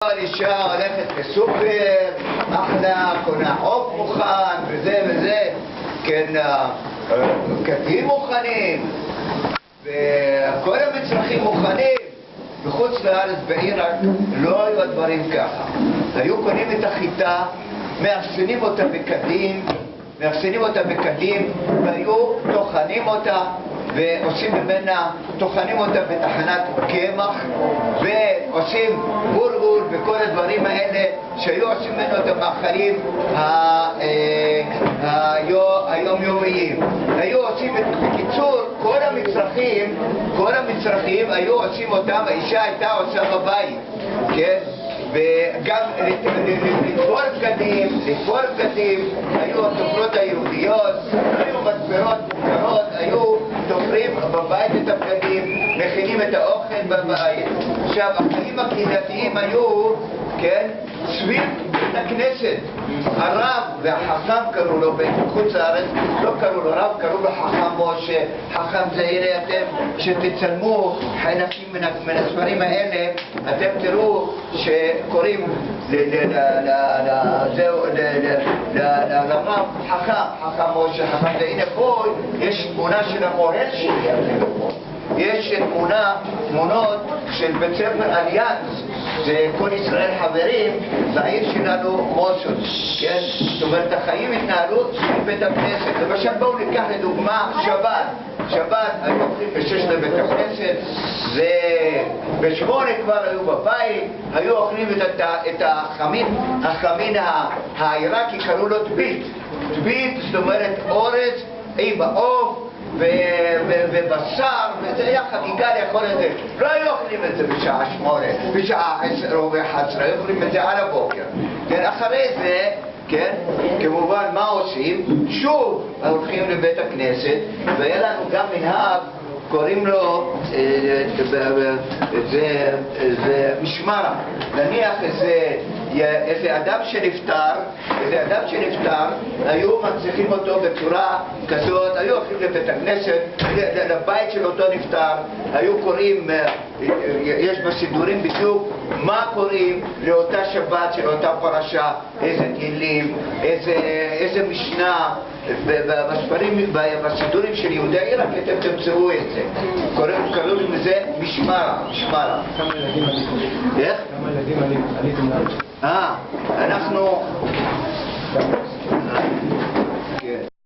אישה הולכת לסופר, אחלה, קונה עוף מוכן וזה וזה, כן, קטים מוכנים וכל המצרכים מוכנים. בחוץ לארץ בעיראק לא היו הדברים ככה. היו קונים את החיטה, מאחסנים אותה בקדים, והיו טוחנים אותה ועושים ממנה, טוחנים אותה בתחנת קמח ועושים בורגול וכל הדברים האלה שהיו עושים ממנו את המאכלים היומיומיים. היו עושים, בקיצור, כל המצרכים היו עושים אותם, האישה הייתה עושה בבית, כן? וגם לתפור בגדים, היו התופרות היהודיות, היו מספרות מוכרות, היו תופרים בבית את הבגדים, מכינים את האוכל בבית. עכשיו, החיים הקהילתיים היו, כן, סביב בית הכנסת. הרב והחכם קראו לו, בחוץ לארץ לא קראו לו רב, קראו לו חכם משה. חכם זה, הנה אתם שתצלמו חלקים מן הספרים האלה, אתם תראו שקוראים לרב חכם משה, חכם זה, הנה פה יש תמונה של המוהל שלי, יש תמונות של בית ספר אליאנס, זה כל ישראל חברים, בעיר שלנו מוסול, כן? זאת אומרת, החיים התנהלו בבית הכנסת. למשל, בואו ניקח לדוגמה שבת, היו הולכים ב6 לבית הכנסת, וב8 כבר היו בבית, היו אוכלים את החמין העיראקי, קראו לו טבית, זאת אומרת אורז עם העוף ובשר, וזה היה חגיגה לאכול את זה. לא היו אוכלים את זה בשעה 8, בשעה 10 או 11, היו אוכלים את זה על הבוקר. כן, אחרי זה, כן, כמובן מה עושים? שוב הולכים לבית הכנסת, והיה לנו גם מנהג, קוראים לו, זה משמרה. נניח איזה אדם שנפטר, היו מנציחים אותו בצורה כזאת, היו הולכים לבית הכנסת, לבית של אותו נפטר, היו קוראים, יש בסידורים בדיוק מה קוראים לאותה שבת של אותה פרשה, איזה תהילים, איזה משנה, בסידורים של יהודי עיראק אתם תמצאו את זה. קראו לזה משמרה. כמה ילדים עליתם? איך? כמה ילדים עליתם לארץ? אנחנו